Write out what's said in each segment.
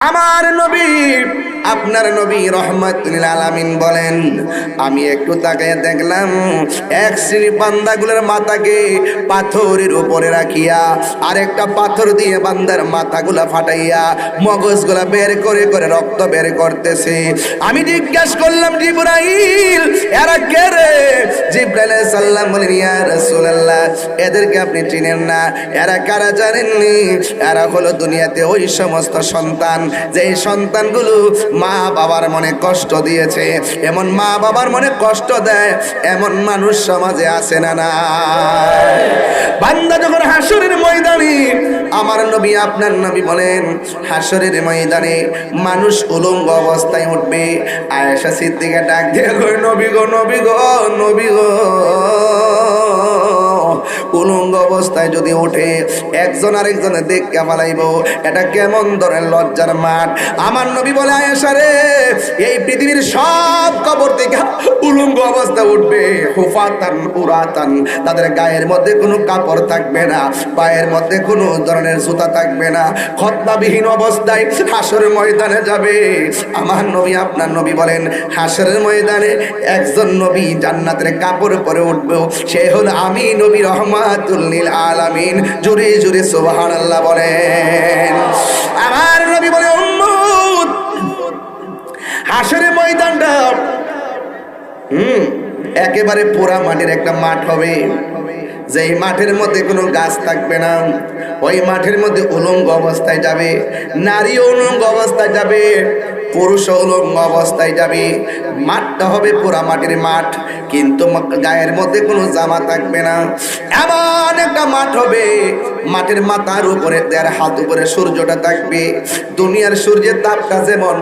আমার নবী আপনার নবী রহমাতুল আলামিন বলেন, আমি একটু তাকায় দেখলাম এক শ্রেণী বান্দাগুলোর মাথাকে পাথরের উপরে রাখিয়া আরেকটা পাথর দিয়ে বান্দার মাথাগুলা ফাটাইয়া মগজগুলা বের করে করে রক্ত বের করতেছে। আমি জিজ্ঞাসা করলাম, জিবরাইল এরা কে রে? জিবরাইল আলাইহিস সালাম বলেন, ইয়া রাসূলুল্লাহ এদেরকে আপনি চিনেন না? এরা কারা জানেননি? এরা হলো দুনিয়াতে ওই সমস্ত সন্তান যে সন্তানগুলো মা বাবার মনে কষ্ট দিয়েছে। এমন মা বাবার মনে কষ্ট দেয় এমন মানুষ সমাজে আছে না? না, বান্দা যখন হাসরের ময়দানে, আমার নবী আপনার নবী বলেন, হাসরের ময়দানে মানুষ উলঙ্গ অবস্থায় উঠবে। আয়েশা সিদ্দিকা ডাক দিয়ে কই, নবী গো, নবী গো, নবী গো, উলঙ্গ অবস্থায় যদি ওঠে একজন আরেকজনে দেখে পালাইব, এটা কেমন ধরনের লজ্জার মাঠ। আমার নবী বলে, আয়েশা রে, এই পৃথিবীর সব কবর থেকে উলঙ্গ অবস্থা উঠবে, হুফাতান উরাতান, তাদের গায়ের মধ্যে কোনো কাপড় থাকবে না, পায়ের মধ্যে কোনো ধরনের জুতা থাকবে না, খতনাবিহীন অবস্থায় হাসরের ময়দানে যাবে। আমার নবী আপনার নবী বলেন, হাসরের ময়দানে একজন নবী জান্নাতের কাপড় পরে উঠবে, সে হলো আমি নবী রহমাতুল লিল আলামিন। জোরে জোরে সুবহানাল্লাহ বলেন। আমার নবী বলে, উম্মত হাসরের ময়দানটা একেবারে পোড়া মাটির একটা মাঠ হবে, যেই মাঠের মধ্যে কোনো গাছ থাকবে না। ওই মাঠের মধ্যে উলঙ্গ অবস্থায় যাবে, নারী উলঙ্গ অবস্থায় যাবে, পুরুষ উলঙ্গ অবস্থায় যাবে। মাঠটা হবে পোড়া মাটির মাঠ, কিন্তু গায়ের মধ্যে কোনো জামা থাকবে না। এমন একটা মাঠ হবে, মাটির মাথার উপরে 1.5 হাত উপরে সূর্যটা থাকবে। দুনিয়ার সূর্যের তাপটা যেমন,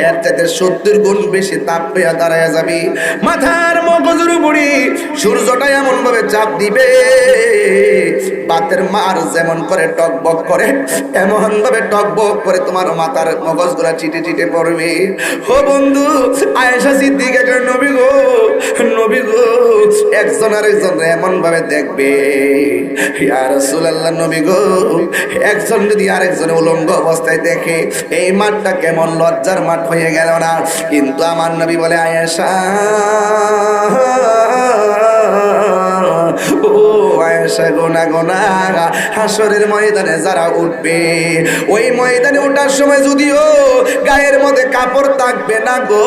এর চাইতে 70 গুণ বেশি তাপ পেয়ে দাঁড়ায় যাবে। মাথার মগজের উপরে সূর্যটা এমন ভাবে চাপ দিবে, বাতের মার যেমন করে টকবক করে এমন ভাবে টকবক করে তোমার মাথার মগজগুলা চিটে চিটে পড়বে। ও বন্ধু, আয়েশা সিদ্দিকা কয়, নবী গো, নবী গো, একজন আরেকজন এমন ভাবে দেখবে, ইয়া রাসূলুল্লাহ, নবী গো, একজন যদি আরেকজন উলঙ্গ অবস্থায় দেখে, এই মাঠটা কেমন লজ্জার মাঠ হয়ে গেল না? কিন্তু আমার নবী বলে, আয়েশা, ও আয়েশা, গোনা গোনা হাসরের ময়দানে যারা উঠবে, ওই ময়দানে ওঠার সময় যদিও গায়ের মধ্যে কাপড় থাকবে না গো,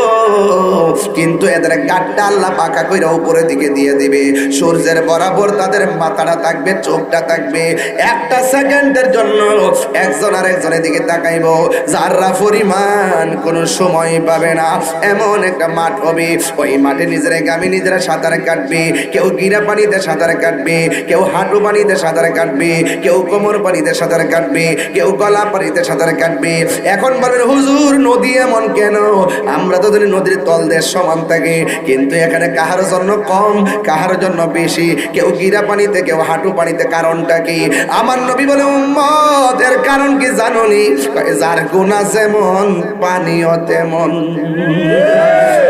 কিন্তু এদের গাটটা আল্লাহ পাকা কইরা উপরের দিকে দিয়ে দিবে। সূর্যের বরাবর তাদের মাথাটা থাকবে, চোখটা থাকবে। একটা সেকেন্ডের জন্য একজন আরেকজনের দিকে তাকাইব, যারা পরিমাণ কোনো সময় পাবে না। এমন একটা মাঠ হবে, ওই মাঠে নিজেরা গামী নিজেরা সাঁতার কাটবে, কেউ গিরা পানিতে সাঁতার কাটবে, কেউ হাঁটু পানিতে সাঁতার কাটবে, কেউ কোমর পানিতে সাঁতার কাটবে, কেউ গলা পানিতে সাঁতার কাটবে। এখন বলেন, হুজুর নদী এমন কেন? আমরা তো জানি নদীর তল দেশ সমান থাকে, কিন্তু এখানে কাহার জন্য কম, কাহার জন্য বেশি, কেউ গিরা পানিতে, কেউ হাঁটু পানিতে। কারণটা কি? আমার নবী বলে, উম্মত এর কারণ কি জানোনি? যার গুনাহ যেমন পানিও তেমন,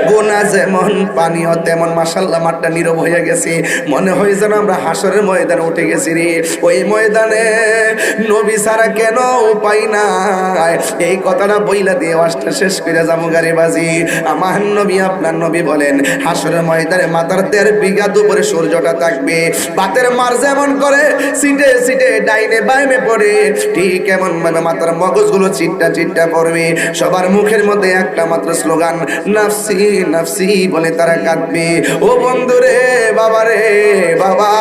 গুনাহ যেমন পানিও তেমন। মাশাআল্লাহ, মাঠটা নীরব হয়ে গেছে, মনে হয় যেন আমরা হাসরের ময়দানে উঠে গেছি রে। ওই ময়দানে নবী ছাড়া কেন উপায় নাই, এই কথাটা বইলা দিয়ে ওয়াজটা শেষ করে যাবো গাড়ি বাজি। আমার নবী আপনার নবী বলেন, হাসরের ময়দানে মাথার 1.5 বিঘা উপরে সূর্যটা থাকবে, বাতের মার যেমন করে সিটে সিটে ডাইনে বাইমে পড়ে, ঠিক এমন ভাবে মাথার মগজগুলো চিটটা চিটটা পড়বে। সবার মুখের মধ্যে একটা মাত্র স্লোগান, নাফসি নাফসি বলে তারা কাঁদবে। ও বন্ধুরে, বাবা রে বাবা,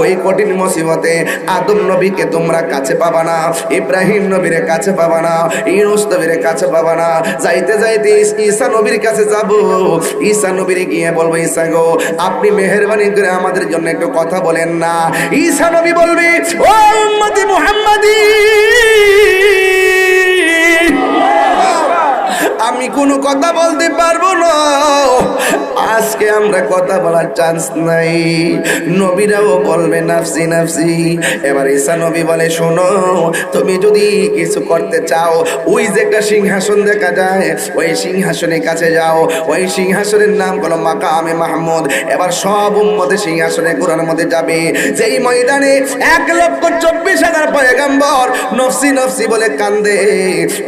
ওই কঠিন মুসিবতে আদম নবীকে তোমরা কাছে পাবা না, ইব্রাহিম নবীর কাছে পাবা না, ইউনূস নবীর কাছে পাবা না। যাইতে যাইতে ঈসা নবীর কাছে যাব, ঈসা নবীর গিয়ে বলবো, ঈসা গো, আপনি মেহেরবানি করে আমাদের জন্য একটু কথা বলেন না। ঈসা নবী বলবে, ও উম্মতি মুহাম্মাদি, আমি কোন কোনো কথা বলতে পারবো না। আজকে আমরা কথা বলার চান্স নাই। নবীরাও বলবে নাফসি নাফসি। এবার ঈসা নবী বলে, শোনো, তুমি যদি কিছু করতে চাও, ওই যে একটা সিংহাসন দেখা যায়, ওই সিংহাসনের কাছে যাও। ওই সিংহাসনের নাম হলো মাকামে মাহমুদ। এবার সব উম্মতে সিংহাসনে কুরআনের মধ্যে যাবে। যেই ময়দানে 1,24,000 পয়গম্বর নফসি নফসি বলে কান্দে,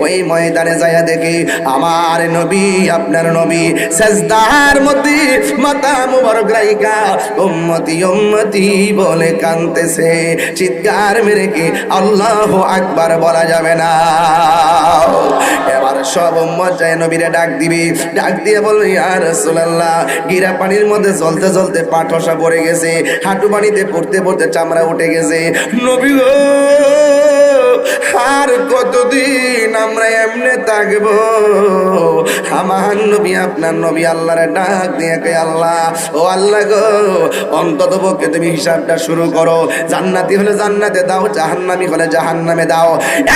ওই ময়দানে যায়া দেখে আমার নবী, আপনার নবী সাজদার মধ্যে মাথা মুবারক রাইখা উম্মতি উম্মতি বলে কাঁদতেছে। চিৎকার মেরে কি আল্লাহু আকবার বলা যাবে না? এবার সব উম্মত যায় নবীরে ডাক দিবি। ডাক দিয়ে বলবে, ইয়া রাসূলুল্লাহ, গিরা পানির মধ্যে জ্বলতে জ্বলতে পা ঠসা পড়ে গেছে, হাঁটু পানিতে পড়তে পড়তে চামড়া উঠে গেছে। নবী গো, আর কতদিন আমরা এমনে থাকবো? আমার নবী, আপনার নবী আল্লাহরে ডাক দিয়ে কে, আল্লাহ, ও আল্লাহ গো, অন্তত পক্ষে তুমি হিসাবটা শুরু করো। জান্নাতি হলে জান্নাতে দাও, জাহান্নামী হলে জাহান্নামে দাও।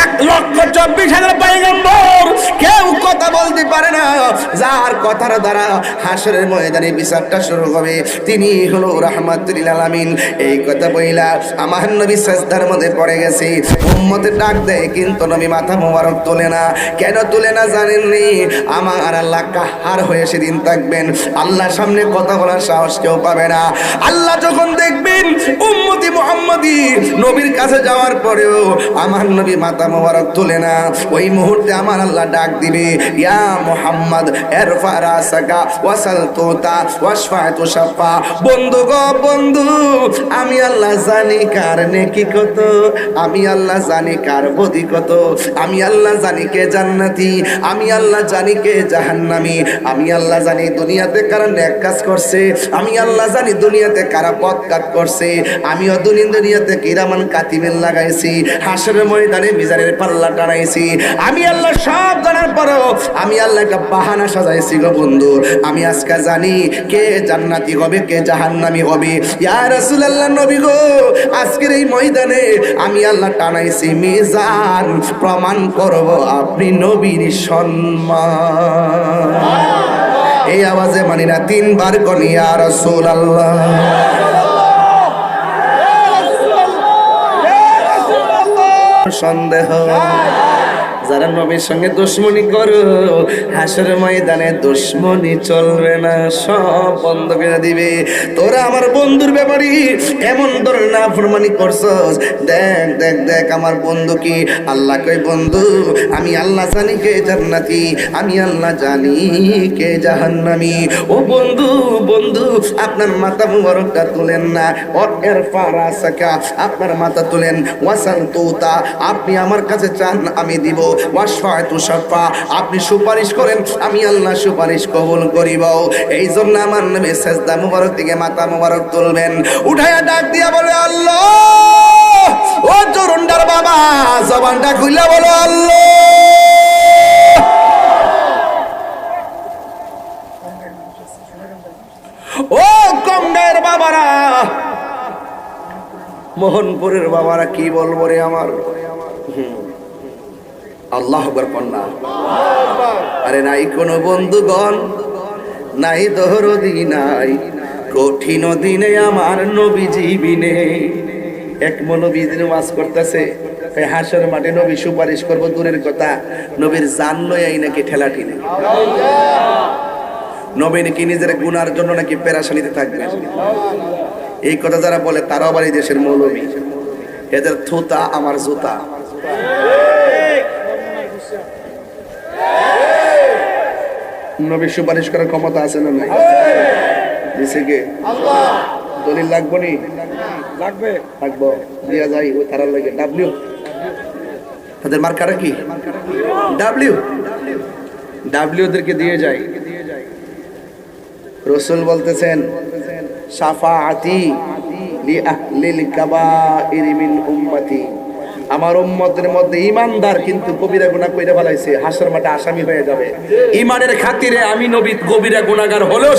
1,24,000 পয়গম্বর কেউ কথা বলতে পারে না। যার কথার দ্বারা হাসরের ময়দানে বিচারটা শুরু হবে, তিনি হলো রাহমাতুল লিল আলামিন। এই কথা বইলা আমার নবী সিজদার মধ্যে পড়ে গেছে। উম্মতে ডাক দেয়, কিন্তু নবী মাথা মোবারক তোলে না। কেন তোলে না জানেননি? আমার আল্লাহ কাহার হয়ে সেদিন থাকবেন, আল্লাহর সামনে কথা বলার সাহস কেউ পাবে না। আল্লাহ যখন দেখবেন উম্মতি মুহাম্মাদি নবীর কাছে যাওয়ার পরেও আমার নবী মাথা মোবারক তোলে না, ওই মুহূর্তে আমার আল্লাহ ডাক দিবে, ইয়া মুহাম্মদ ইরফা রাসাকা ওয়াসাল তুতা ওয়াশফাতু শাফা। বন্ধু গো বন্ধু, আমি আল্লাহ জানি কার নেকি কত, আমি আল্লাহ জানি কার বদি কত, আমি আল্লাহ জানি কে জান্নাতি, আমি আল্লাহ জানি কে জাহান্নামী, আমি আল্লাহ জানি দুনিয়াতে কারা নেক কাজ করছে, আমি আল্লাহ জানি দুনিয়াতে কারা পথ কাট করছে। আমিও দুনিয়াতে কিরামান কাতিবেল লাগাইছি, হাসরের ময়দানে মিজানের পাল্লা টানাইছি। আমি আল্লাহ সব জানার পরেও আমি আল্লাহ একটা বাহানা সাজাইছি গো বন্ধু। আমি আজকে জানি কে জান্নাতি হবে, কে জাহান্নামী হবে। ইয়া রাসূলুল্লাহ, নবী গো, আজকের এই ময়দানে আমি আল্লাহ টানাইছি মিজান, প্রমাণ করব আপনি নবীর সম্মান। এই আওয়াজে মানি না, 3 বার কোন ইয়া রাসূলুল্লাহ। সন্দেহ যারা নবীর সঙ্গে দুশ্মনী করো, হাসরের ময়দানে দুশ্মনী চলবে না, সব বন্ধ করে দিবে। তোরা আমার বন্ধুর ব্যাপারে এমন ধরনের নাফরমানি করছস, দেখ দেখ দেখ আমার বন্ধু কি। আল্লাহ কই, বন্ধু আমি আল্লাহ জানি কে জান্নাতি, আমি আল্লাহ জানি কে জাহান্নামী। ও বন্ধু বন্ধু, আপনার মাথা মুবারকটা তুলেন না, এর ফারাসাকা, আপনার মাথা তুলেন, ওয়াসান তুতা, আপনি আমার কাছে চান আমি দিব, ওয়াশফাতু শাফা, আপনি সুপারিশ করেন, আমি আল্লাহ সুপারিশ কবুল করিব। এই জন্য আমার নবী সিজদা মুবারক থেকে মাথা মুবারক তুলবেন, উঠায়া ডাক দিয়া বলে, আল্লাহ। ও তরুণটার বাবা, জবানটা খুলে বলো আল্লাহ। ও কমগায়ের বাবারা, মোহনপুরের বাবারা, কি বলবো রে আমার। আল্লাহ আকবার কন্যা। আরে নাই কোনো বন্ধুগণ, নাই দরদি, নাই কঠিন দিনে আমার নবীজি বিনে। এক নবী দিন ওয়াজ করতেছে, হাসর মাঠে নবী সুপারিশ করবো দূরের কথা, নবীর জান লই নাকি ঠেলা ঠেলে, নবী নাকি নিজের গুনার জন্য নাকি পেরাশানিতে থাকবে। এই কথা যারা বলে তারাও আবার এই দেশের মৌলবী, এদের থুতা আমার জুতা। নবী সুপারিশ করার ক্ষমতা আছে না নাই? দিছে কে? আল্লাহ। দলিল লাগবো নি? লাগবে, লাগবো, দিয়া যাই ওই তারার লাগে। ডাব্লিউ, তাদের মার্কাটা কি? ডাব্লিউ, ডাব্লিউ দেরকে দিয়ে যাই। রাসূল বলতেছেন, শাফাআতি লি আহলিল কাবাইর মিন উম্মতি, আমার উম্মতের মধ্যে ঈমানদার কিন্তু কবিরা গুনাহ কইরা ফেলাইছে, হাসর মাঠে আসামি হয়ে যাবে। ঈমানের খাতিরে আমি নবী কবিরা গুনাহগার হলেও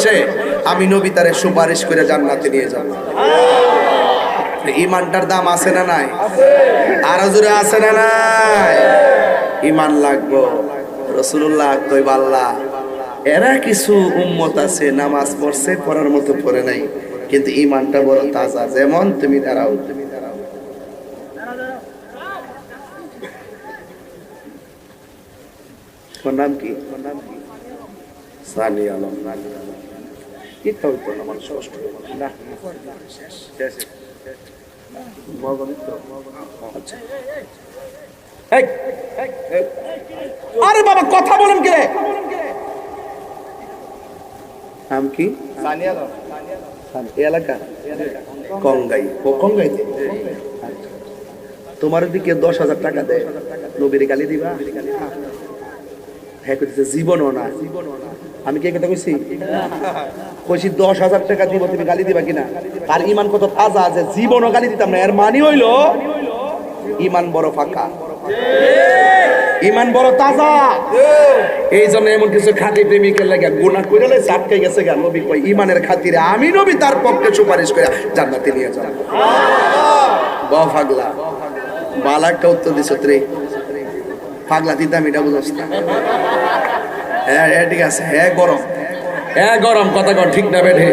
আমি নবী তারে সুপারিশ করে জান্নাতে নিয়ে যাব। ঈমানটার দাম আছে না নাই? আর জোরে আছে না নাই? ঈমান লাগবো। রাসূলুল্লাহ কইবা, আল্লাহ এরা কিছু উম্মত আছে নামাজ পড়ছে, পড়ার মতো পড়ে নাই, কিন্তু ইমানটা বড় তাজা। যেমন তুমি দাঁড়াও, নাম কি? সানি আলম। কিতা হইতো না মানুষ কষ্ট না। আরে বাবা কথা বলেন কে? নাম কি? এলাকা কঙ্গাই। ও কঙ্গাইতে তোমার দিকে 10,000 টাকা দেয়, নবীর গালি দিবা? হ্যাঁ কইছে জীবনও না। আমি কে কথা কইছি? কইছি 10,000 টাকা দিব, তুমি গালি দিবা কিনা? আর ইমান কত তাজা আছে, জীবনও গালি দিতাম না। এর মানে হইলো ইমান বড় ফাঁকা, ইমান বড় তাজা। এই জন্য এমন কিছু খাঁটি প্রেমিকের লাগে গুনাহ করে লে আটকে গেছে গা। নবী কই ইমানের খাতিরে আমি নবী তার পক্ষে সুপারিশ করে জান্নাতে নিয়ে যাব। বা পাগলা বালা একটা উত্তর দিছ রে, পাগলা দিতাম এটা বুঝছ না? হ্যাঁ ঠিক আছে। হ্যাঁ গরম, হ্যাঁ গরম কথা কর, ঠিক না বেঠে?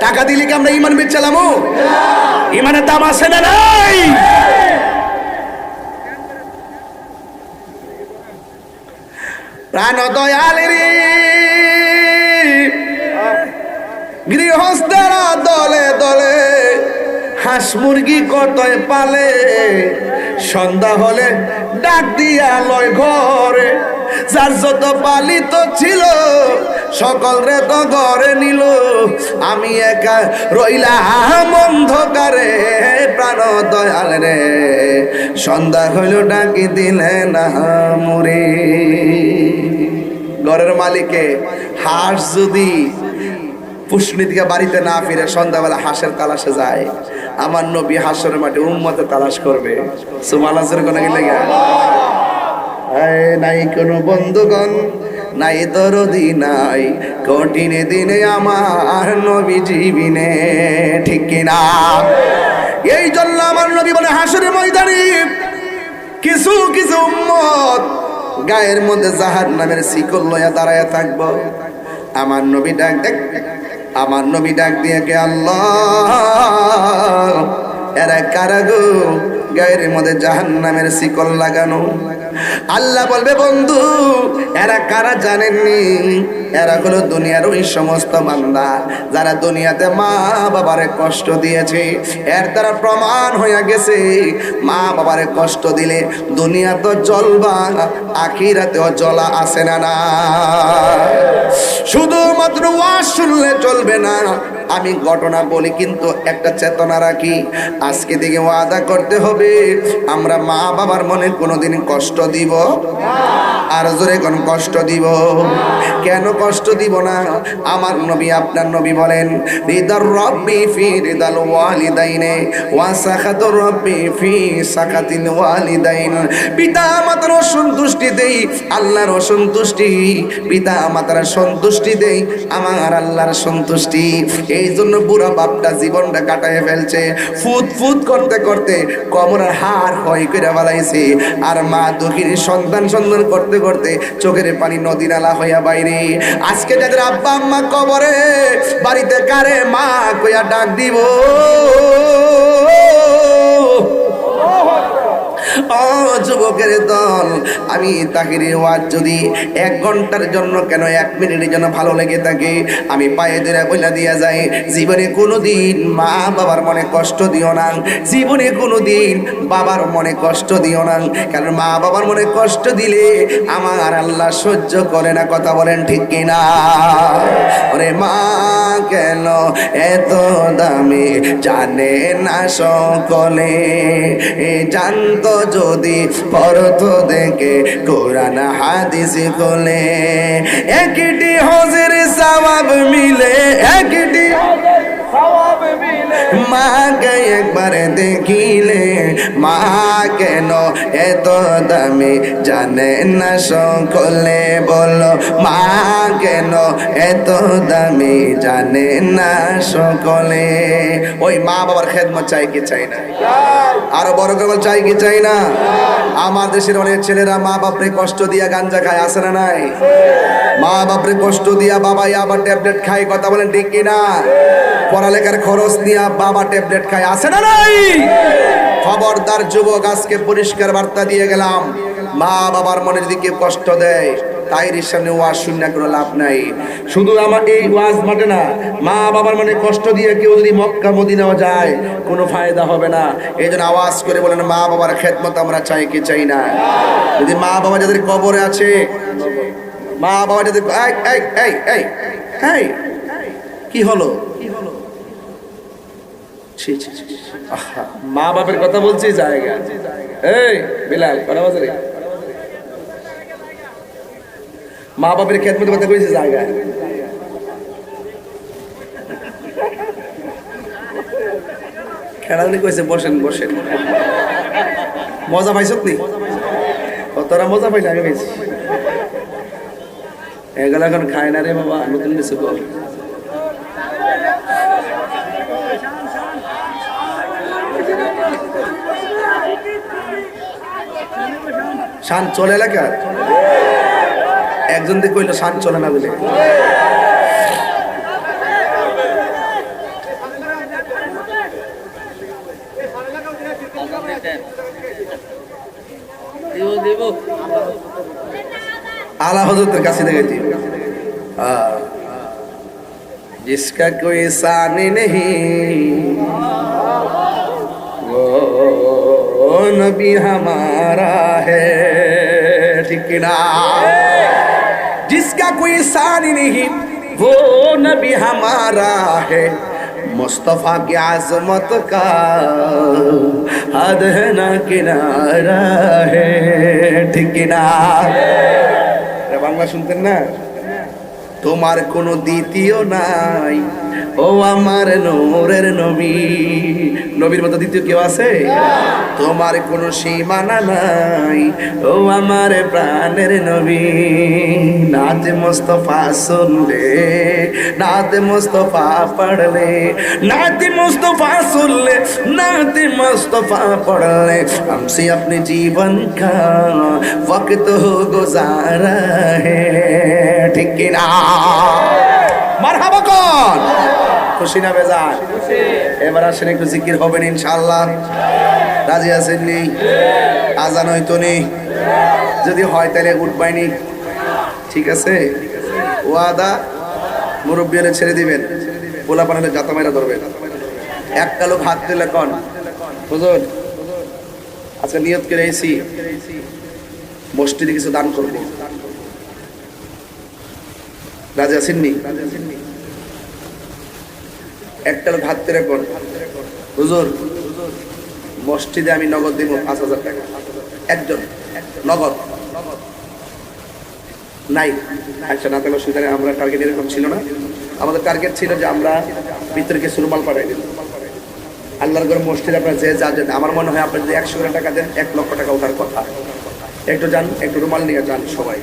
টাকা দিলে কি আমরা ইমান বেচালাম? ইমানের দাম আছে না নাই? প্রাণ দয়ালেরি গৃহস্থরা দলে দলে হাঁস মুরগি কতই পালে, সন্ধ্যা হলে ডাক দিয়া লয় ঘরে, যার যত পালিত ছিল সকল রে তো ঘরে নিল, আমি একা রইলাম অন্ধকারে। প্রাণ দয়াল রে সন্ধ্যা হইল ডাকি দিলে না মুরে। ঘরের মালিকে হাঁস যদি পুষ্নি থেকে বাড়িতে না ফিরে সন্ধ্যাবেলা হাঁসের তালাশে যায়, আমার নবী হাঁসের মাঠে উম্মতে তালাশ করবে। সুবহানাল্লাহ কোন গেলে নাই কোনো বন্ধুগণ, নাই দরদি নাই কঠিন দিনে আমার নবী জীবিনে, ঠিক কিনা? এই জন্য আমার নবী বলে হাসরের ময়দানে কিছু কিছু উম্মত গায়ের মধ্যে জাহান্নামের শিকল লইয়া দাঁড়ায়া থাকবো। আমার নবী ডাক দেখ, আমার নবী ডাক দিয়ে কে আল্লাহ, এরা কারা গো গায়ের মধ্যে জাহান্নামের শিকল লাগানো? আল্লাহ বলবে বন্ধু এরা কারা জানেননি? এরা হলো দুনিয়ার ওই সমস্ত বান্দা যারা দুনিয়াতে মা বাবারে কষ্ট দিয়েছে। এর দ্বারা প্রমাণ হয়ে গেছে মা বাবারে কষ্ট দিলে দুনিয়া তো জ্বলবা, আখিরাতেও জ্বলা আছে না না। শুধুমাত্র ওয়াজ শুনলে চলবে না, আমি ঘটনা বলি কিন্তু একটা চেতনা রাখি। আজকে থেকে ওয়াদা করতে হবে আমরা মা বাবার মনে কোনোদিন কষ্ট দিব? আর জোরে কোন কষ্ট দিব? কেন কষ্ট দিব না? আমার নবী আপনার নবী বলেন রিদার রব্বি ফি রিদাল ওয়ালিদাইনে ওয়া সাখাতুর রব্বি ফি সাখাতিল ওয়ালিদাইন। পিতা মাতার সন্তুষ্টি দেই আল্লাহর অসন্তুষ্টি, পিতা মাতার সন্তুষ্টি দেই আমার আল্লাহর সন্তুষ্টি। এই জন্য বুড়া বাপটা জীবনটা কাটায় ফেলছে, ফুট ফুট করতে করতে কোমরের হাড় ক্ষয় করে ফেলাইছে। আর মা দুঃখিনী সন্তান সন্তান করতে করতে চোখের পানি নদী নালা হইয়া বাইরে। আজকে যাদের আব্বা আম্মা কবরে, বাড়িতে কারে মা কইয়া ডাক দিব? ও যুবকের দল, আমি তাহিরের ওয়াজ যদি 1 ঘন্টার জন্য কেন 1 মিনিটের জন্য ভালো লেগে থাকে, আমি পায়ে ধরে বইলা দিয়া যাই জীবনে কোনোদিন মা বাবার মনে কষ্ট দিও না, জীবনে কোনোদিন বাবার মনে কষ্ট দিও না। কারণ মা বাবার মনে কষ্ট দিলে আমার আল্লাহ সহ্য করে না। কথা বলেন ঠিক কিনা? ওরে মা কেন এত দামি জানে না সকলে, জানতো যদি পরত দেখে কোরআন হাদিস কোলে, একটি হজের সওয়াব মিলে, একটি মাকে একবার দেখিলে, মা কেন এত দামি জানে না সকলে, বলো মা কেন এত দামি জানে না সকলে। ওই মা বাবার খেদমত চাই কি চাই না? আরো বড় করে চাই কি চাই না? আমার দেশের অনেক ছেলেরা মা বাপরে কষ্ট দিয়া গাঞ্জা খায়, আছে না নাই? মা বাপরে কষ্ট দিয়া বাবা আবার ট্যাবলেট খায়, কথা বলেন ঠিক কিনা? পড়ালেখার খরচ দিয়া বাবা ট্যাবলেট খায়, আছে না নাই? খবরদার যুবক, আজকে পরিষ্কার বার্তা দিয়ে গেলাম, মা বাবার মনে যদি কেউ কষ্ট দেয় তাইর সামনে ওয়াজ শুনে কোনো লাভ নাই। শুধু আমার এই ওয়াজ মাঠে না, মা বাবার মনে কষ্ট দিয়ে কেউ যদি মক্কা মদিনাও যায় কোনো ফায়দা হবে না। এই জন্য আওয়াজ করে বলেন, মা বাবার খেদমত আমরা চাই কি চাই না? যদি মা বাবা যাদের কবরে আছে, মা বাবা যাদের কি হলো, মা বাপের কথা বলছি জায়গা, এই বিলাল কথা বলছে রে, মা বাপের খেদমত কথা কইছে জায়গা। খেলাধুলি কইছে বসেন বসেন, মজা পাইছত নি? তোরা মজা পাইলে আগে পাইছি, এগুলো এখন খায় না রে বাবা, নতুন কিছু কর। শান চলে এলাকা, একজন দিয়ে কইলো শান চলে না বলে। आला हजरत काছে দেখাইছি, जिसका कोई शान नहीं वो नबी हमारा है, ठीक ना? जिसका कोई शान नहीं वो नबी हमारा है, मुस्तफा की आजमत का हद है ना किनारा है, ठीक ना? বাংলা শুনতেন না? তোমার কোনো দ্বিতীয় নাই ও আমার নূরের নবী, নবীর মতো দ্বিতীয় কেউ আছে? তোমার কোনো সীমানা নাই ও আমার প্রাণের নবী। নাতে মুস্তফা শুনলে, নাতে মুস্তফা পড়লে, नाते मुस्तफा सुन ले, नाते मुस्तफा पढ़ ले, हमसे अपने जीवन का वक्त हो गुजारा है, ठीक ना? মারহাবা কোন? খুশি না বেজার? এবার আসেন একটু জিকির হবেন ইনশাআল্লাহ। রাজি আছেন নি? আজান হয়তো নি, যদি হয় তাহলে উঠবাইনি, ঠিক আছে? ওয়াদা, মুরব্বী হলে ছেড়ে দিবেন, পোলা পানালে জাতা মাইরা ধরবেন। একটা লোক হাত দিলে কোন হুজুর আজকে নিয়ত করে এসেছি মসজিদে কিছু দান করবো, রাজি আছেন নি? একটা লোক হাত দিলে কোন হুজুর মসজিদে আমি নগদ দিব 5,000 টাকা, একজন নগদ নাই। আচ্ছা না তাহলে সুতরাং আমরা টার্গেট এরকম ছিল না, আমাদের টার্গেট ছিল যে আমরা ভিতরকে সুরমাল পাঠাই দিই আল্লাহর ঘর মসজিদ। আপনারা যে যা দেন, আমার মনে হয় আপনি যদি 100 টাকা দেন 1 লক্ষ টাকা ওঠার কথা। একটু যান, একটু রুমাল নিয়ে যান সবাই,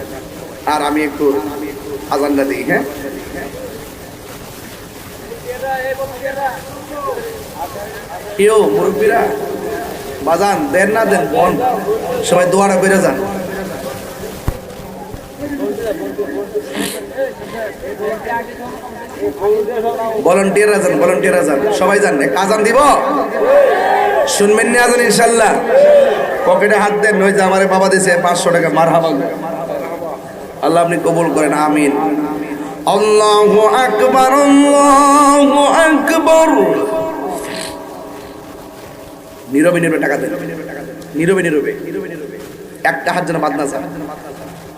আর আমি একটু আজানটা দিই। হ্যাঁ, কেউ মুরব্বীরা বাজান দেন না দেন বন, সবাই দোয়াটা করে যান। ভলান্টিয়ার আজান, ভলান্টিয়ার আজান, সবাই যান, আজান দিব, শুনবেন না আজান ইনশাল্লাহ। পকেটে হাত দেন, ওই যে আমার বাবা দিয়েছে 500 টাকা, মারহাবা, আল্লাহ আপনি কবুল করেন, আমিন। আল্লাহু আকবার, আল্লাহু আকবার। নীরবে নীরবে টাকা দেন, নীরবে নীরবে, একটা হাত যেন বাদ না যায়,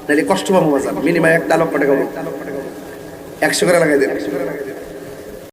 নাহলে কষ্ট পাবো বাজার। মিনিমাম 1 লক্ষ টাকা 100 করে লাগাই দেন।